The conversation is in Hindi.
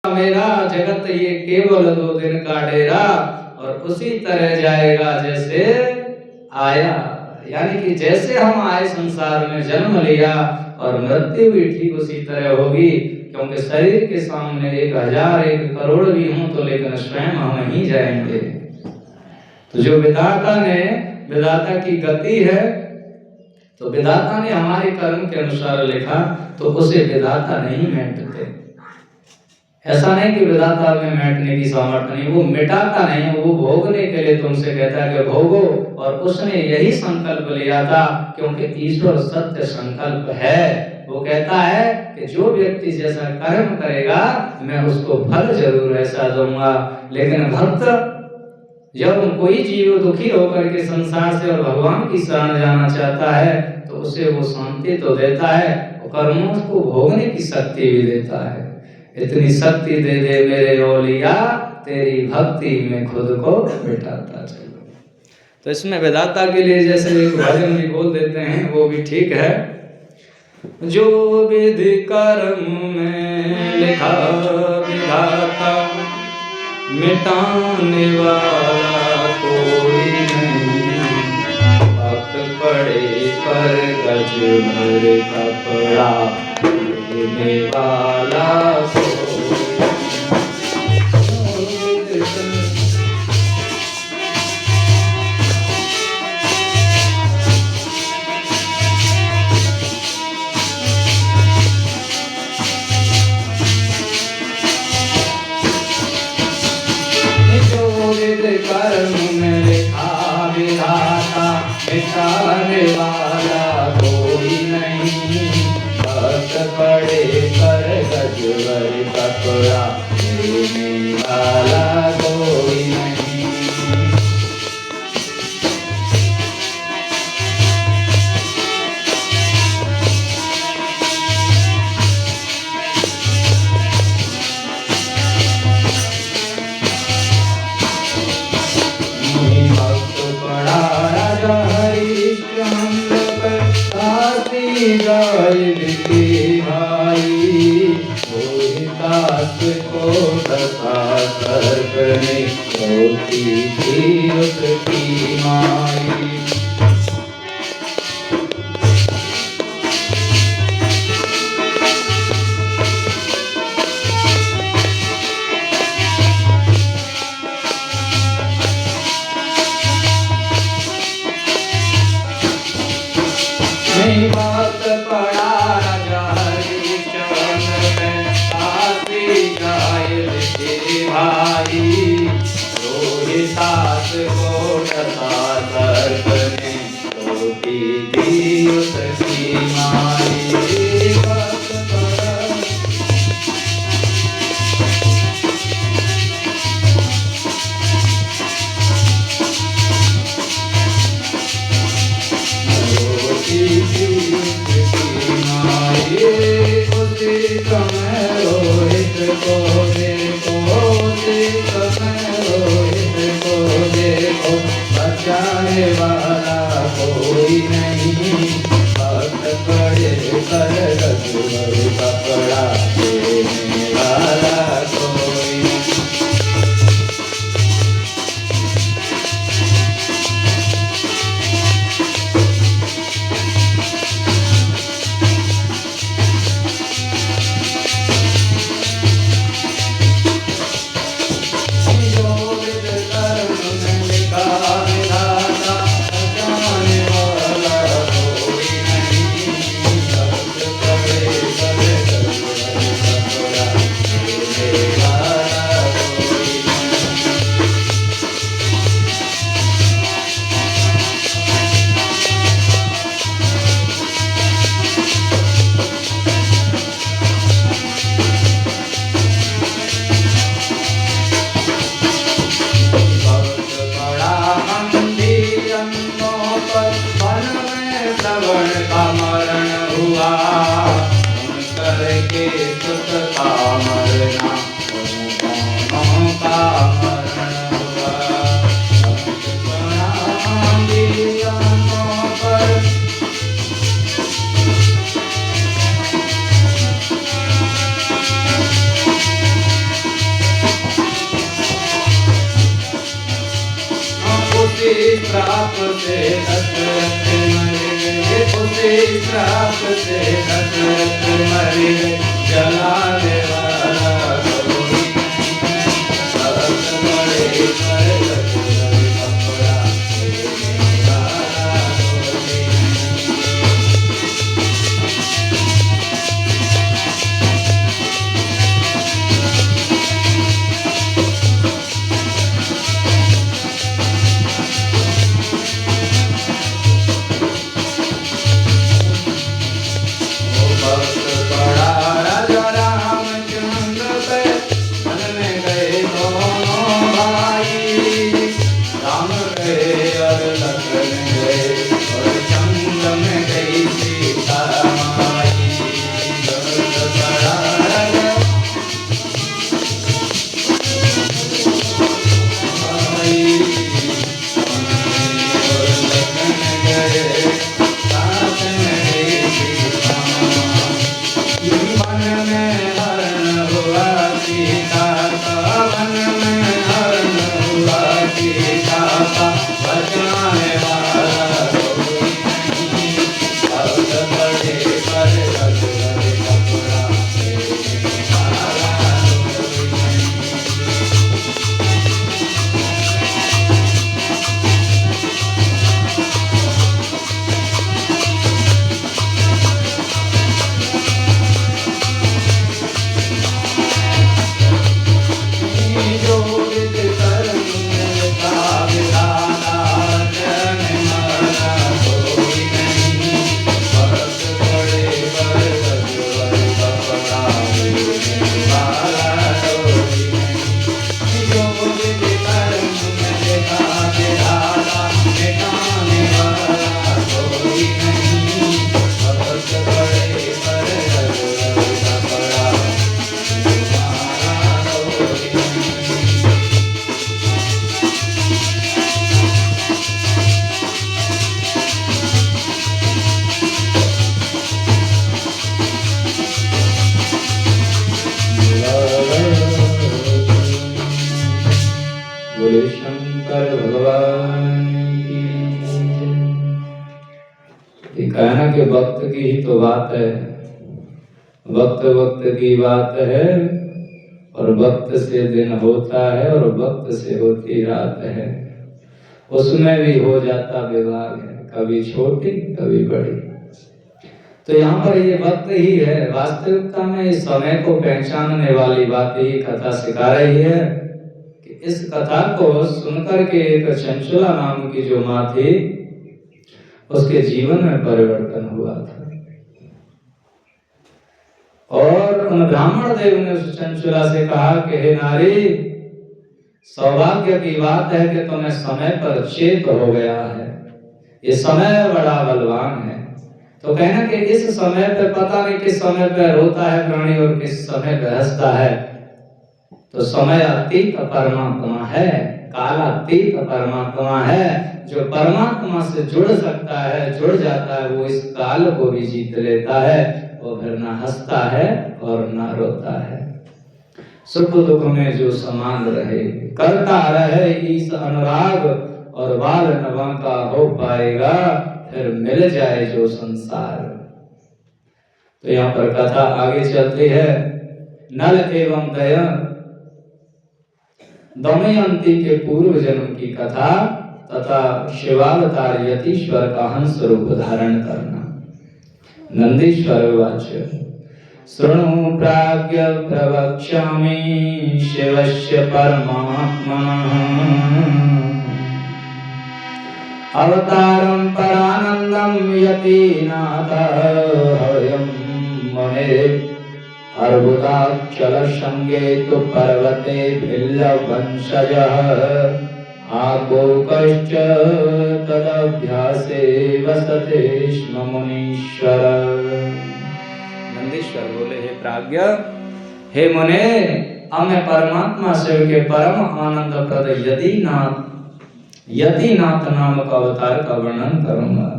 मेरा जगत ये केवल 2 दिन का डेरा, और उसी तरह जाएगा जैसे आया। यानी कि जैसे हम आए संसार में जन्म लिया और मृत्यु भी ठीक उसी तरह होगी, क्योंकि शरीर के सामने 1000 1 करोड़ भी हों तो लेकिन स्वयं हम ही जाएंगे। तो जो विधाता की गति है, तो विधाता ने हमारे कर्म के अनुसार लिखा, तो उसे विधाता नहीं मिटाते। ऐसा नहीं कि विधाता में मिटने की सामर्थ्य नहीं, वो मिटाता नहीं, वो भोगने के लिए तुमसे कहता है कि भोगो। और उसने यही संकल्प लिया था, क्योंकि ईश्वर सत्य संकल्प है। वो कहता है कि जो व्यक्ति जैसा कर्म करेगा मैं उसको फल जरूर ऐसा दूंगा। लेकिन भक्त जब कोई जीव दुखी होकर के संसार से और भगवान की शरण जाना चाहता है, तो उसे वो शांति तो देता है और कर्मों को भोगने की शक्ति भी देता है। इतनी शक्ति दे दे मेरे औलिया, तेरी भक्ति में खुद को मिटाता चलो। तो इसमें विधाता के लिए जैसे एक भजन भी बोल देते हैं, वो भी ठीक है। जो विधि कर्म में लिखा विधाता, मिटाने वाला कोई नहीं। वक्त पड़े पर गज भर कपड़ा देने वाला कोई। कर्म में लिखा विधाता, मिटाने वाला कोई नहीं। वक्त पड़े पर गज भर कपड़ा देने वाला कोई नहीं। को दशा सर्पने होती थी उसकी माई। बात पड़ा राजा हरिश्चंद्र में, काशी जाए के भाई। रोहितास को दशा सर्पने होती थी उसकी माई। बात पड़ा उसी समय रोहित को देखो, उसी समय रोहित को देखो, बचाने वाला श्राप से दशरथ मर गए, उसी श्राप से दशरथ मर गए, जलाने वाला कोई नहीं, भक्त बड़े पर रघुवर कपड़ा लेने वाला कोई नहीं। कहना कि वक्त की ही तो बात है, वक्त वक्त की बात है, और वक्त से दिन होता है और वक्त से होती रात है, उसमें भी हो जाता विभाग है, कभी छोटी कभी बड़ी। तो यहाँ पर ये वक्त ही है, वास्तविकता में इस समय को पहचानने वाली बात ही कथा सिखा रही है कि इस कथा को सुनकर के एक चंचला नाम की जो माँ थी उसके जीवन में परिवर्तन हुआ था, और उन ब्राह्मण देव ने उस चंचला से कहा कि हे नारी, सौभाग्य की बात है कि तुम्हें समय पर चेत हो गया है, ये समय बड़ा बलवान है। तो कहना कि इस समय पे पता नहीं किस समय पे रोता है प्राणी और किस समय पे हंसता है, तो समय अतीत परमात्मा है, काल अतीत परमात्मा है, जो परमात्मा से जुड़ सकता है, जुड़ जाता है, वो इस काल को भी जीत लेता है, वो फिर ना हंसता है और ना रोता है। सुख दुख में जो समान रहे, करता रहे ईस अनुराग, और बाल नवा का हो पाएगा, फिर मिल जाए जो संसार। तो यहाँ पर कथा आगे चलती है। नल एवं दमयंती के पूर्व जन्म की कथा तथा शिवावतार यतीश्वर का हंस रूप धारण करना। नंदीश्वर वाच्य शृणु प्राज्ञ प्रवक्ष्यामि शिवस्य परमात्मनः अवतारं परानंदं यतीनाथः हयं महे अर्बुदाचल संगे तु पर्वते भिल्लवंशजः आगोकश्च तदभ्यासे वसते स्म मुनीश्वर। नंदीश्वर बोले, हे प्राज्ञ, हे मुने, अब मैं परमात्मा शिव के परम आनंद प्रद यतिनाथ नाम का अवतार का वर्णन करूंगा।